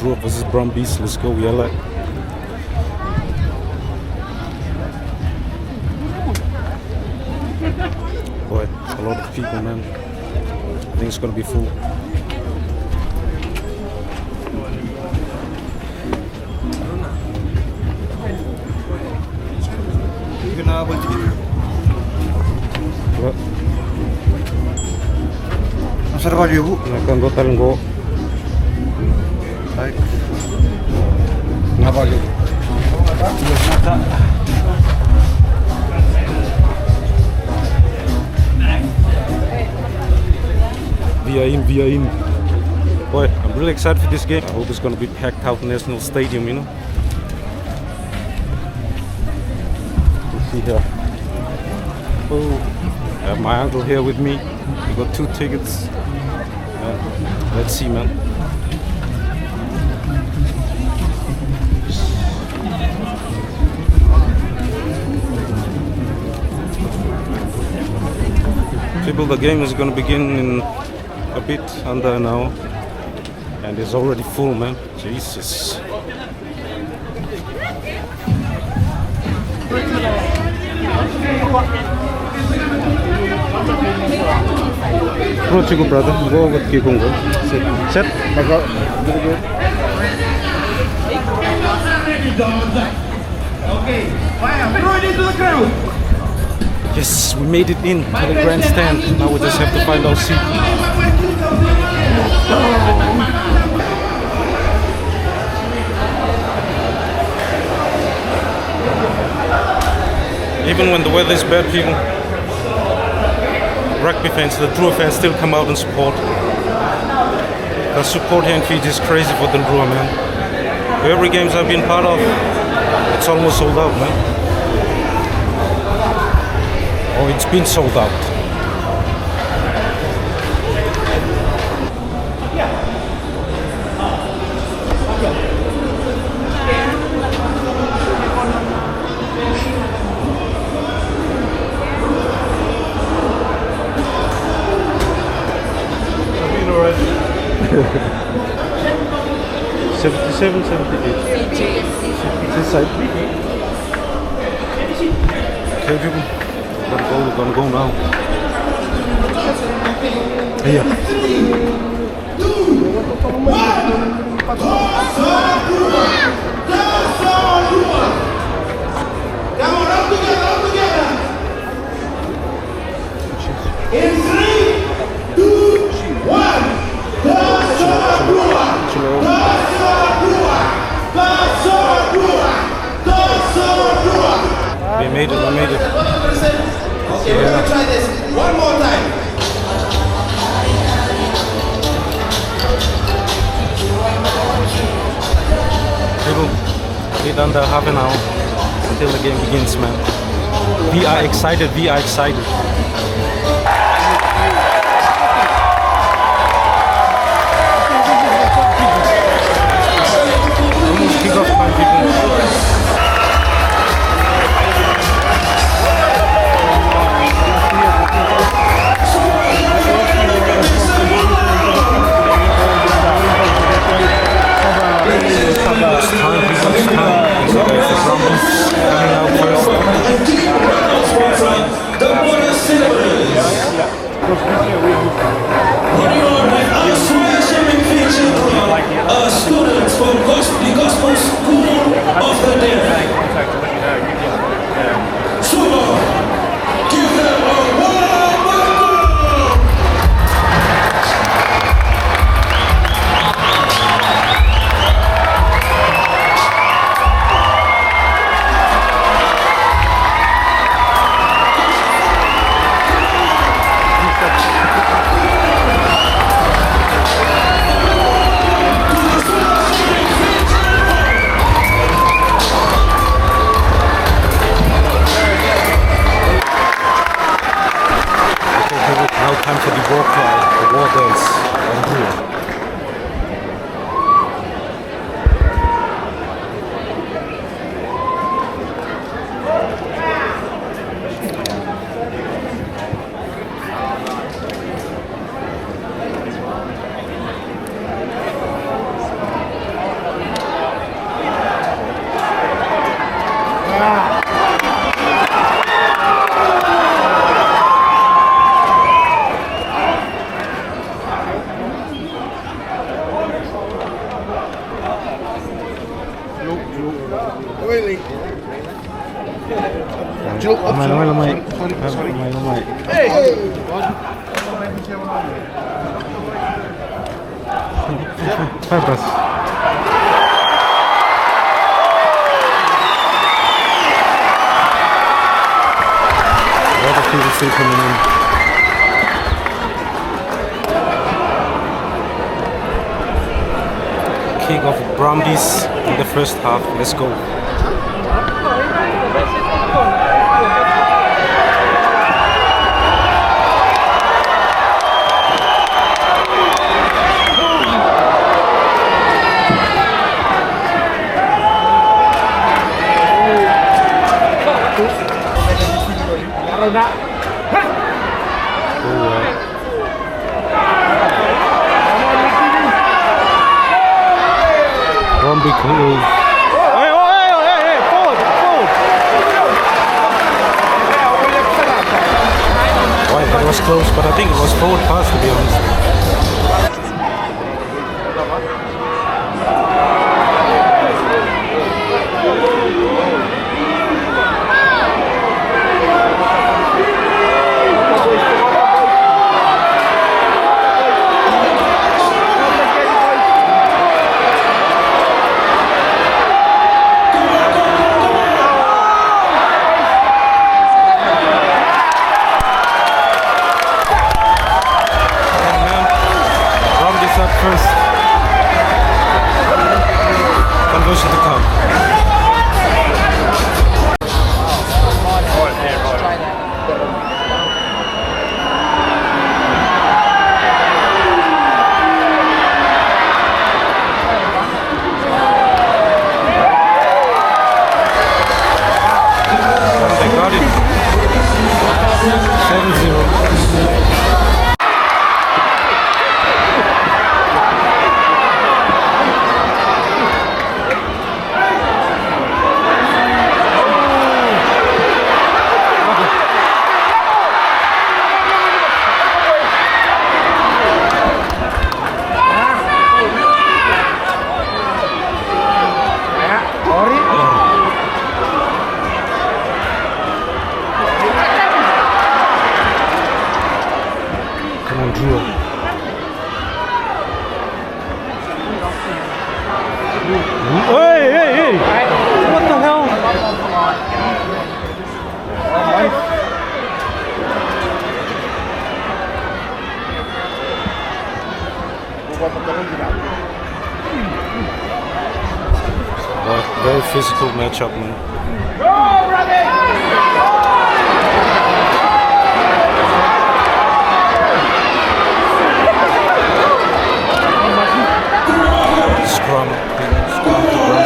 Drua versus Brumbies. Let's go, yella. Boy, a lot of people, man. I think it's gonna be full. What? Masarap aja bu. Makan total enggak? Baik. Ngapa lagi? Via in. Boy, I'm really excited for this game. I hope it's gonna be packed out National Stadium, you know. Let's see here. Oh, I have my uncle here with me. We got 2 tickets. Let's see, man. People, the game is going to begin in a bit under an hour, and it's already full, man. Jesus. Approach you, brother. Go with Kikungo. Set. Okay, fire, throw it into the crowd. Yes, we made it in to the grandstand. Now we just have to find our seat. Even when the weather is bad, people, rugby fans, the Drua fans still come out and support. The support here in Fiji is crazy for the Drua, man. Every games I've been part of, it's almost sold out, man. Oh, it's been sold out. $77, $78. This side. Okay, people. We're gonna go now. Here. Come on, up together. In 3, 2, 1. We made it. Okay, we're gonna try this one more time. People, it's under half an hour until the game begins, man. We are excited. Almost kick off time, people. The bonus Really? A lot of people still coming in. Kick of Brumbies in the first half. Let's go. Brumby cool. Hey, forward. Right, that was close, but I think it was forward pass to be honest. First conversion to come. They got it. 7-0. Come on, Drua. Hey! What the hell? Very physical matchup, man. Go, brother! Scrum to Brumbies.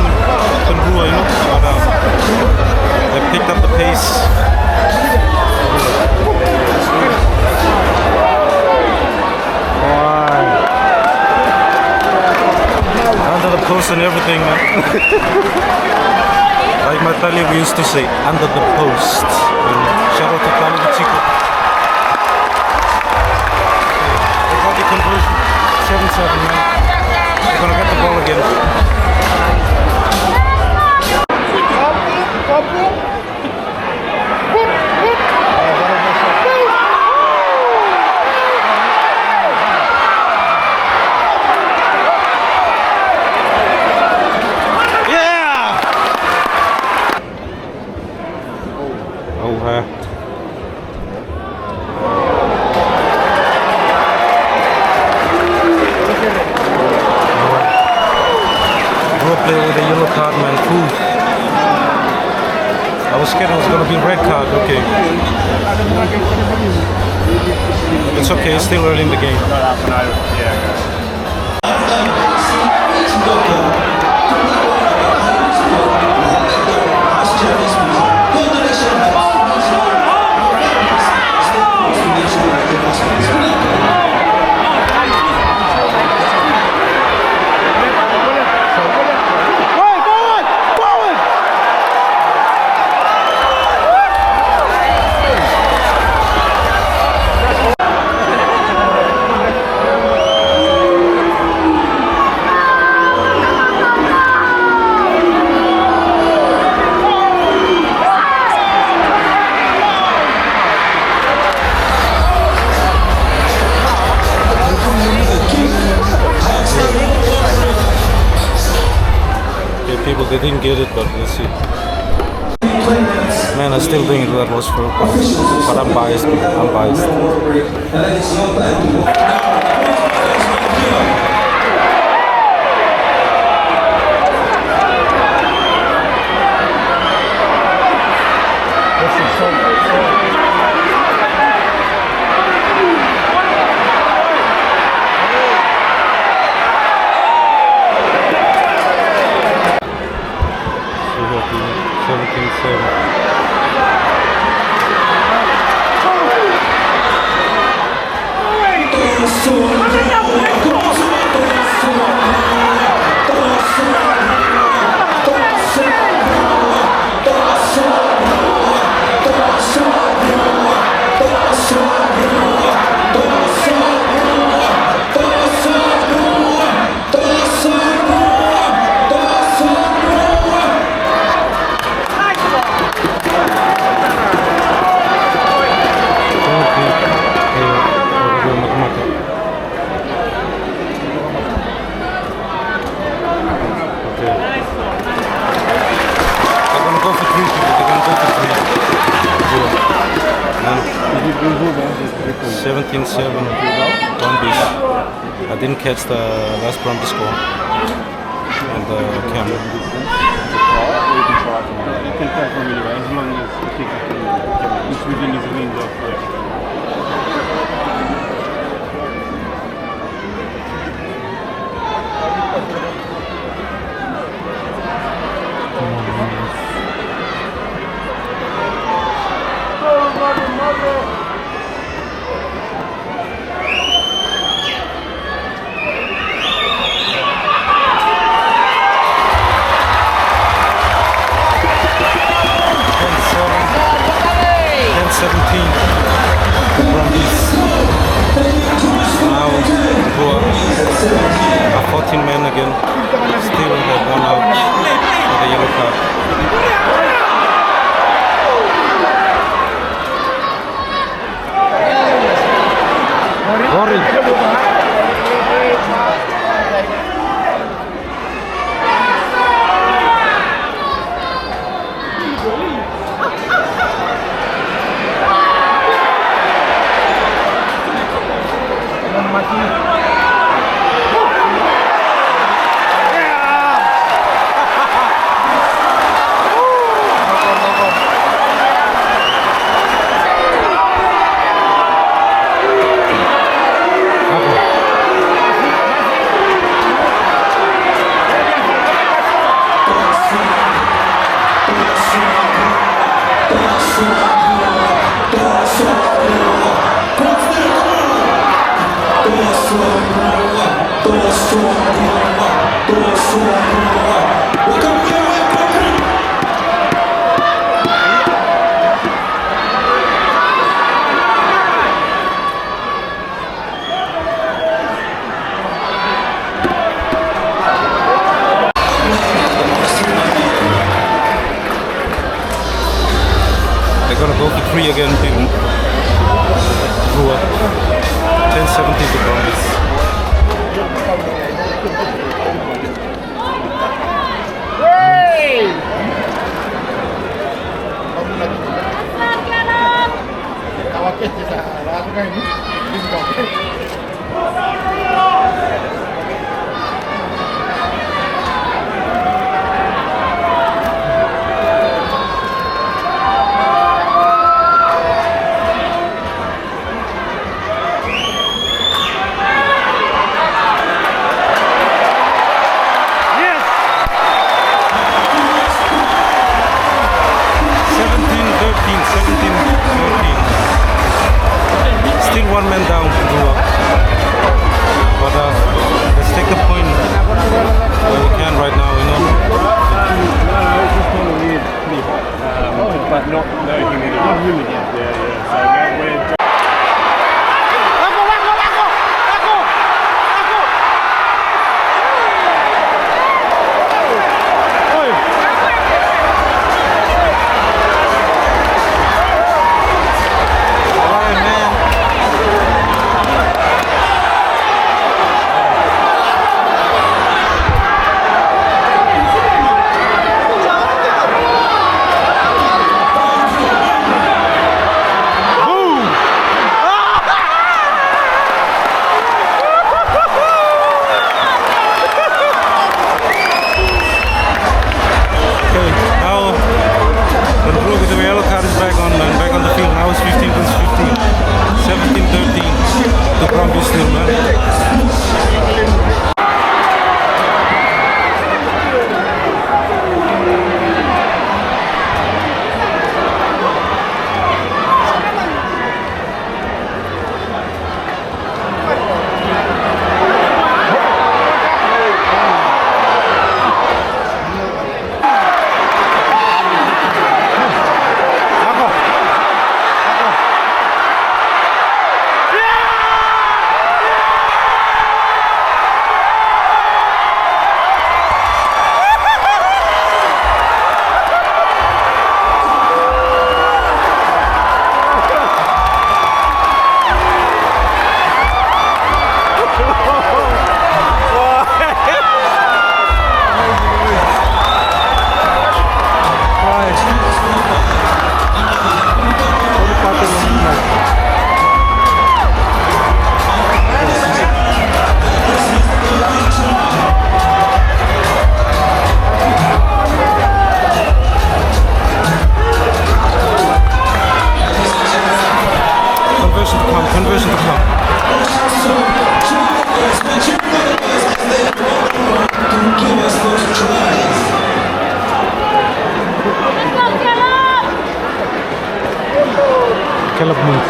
than Drua, you know. But they picked up the pace. Under the post and everything, man. Like my Tali, we used to say, under the post. Shout out to Tali the Chico. They got the conversion. 7-7, man. They're gonna get the ball again. With a yellow card, man. Ooh. I was scared it was gonna be a red card. Okay. It's okay. It's still early in the game. People, they didn't get it, but let's see. Man, I still think that was for, but I'm biased. I'm biased. Brumbies. I didn't catch the last Brumbies score on the camera. You can try from anywhere as long as the kick is within his range of Brumbies. Now Drua are 14 men again. Still have one out for the yellow card. Worried. 10 They're gonna go for 3 again, people. Drua. 10-17 to Brumbies. Still one man down to Drua. But let's take the point where we can right now, you know. It's just kind of weird clip, but not no humidity. Not humidity. Yeah. So now we're. Back on the field. Now it's 15 versus 15. 17-13. The Brumbies still, man. Conversion to come. Caleb move.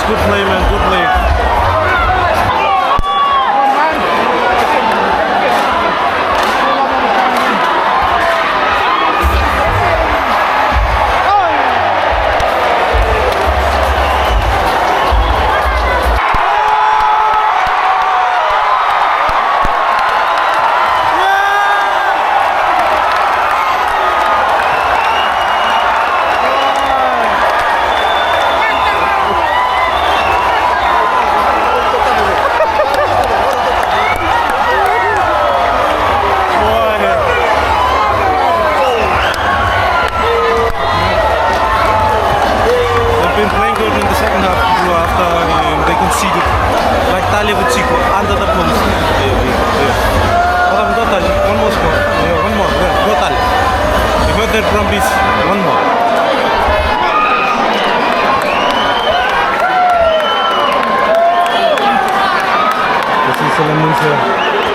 Good play, man. Good play. Totally with Chico under the post. Totally, one more score. Yeah, one more. Yeah, totally. You got that Brumbies. One more. This is Salamusa.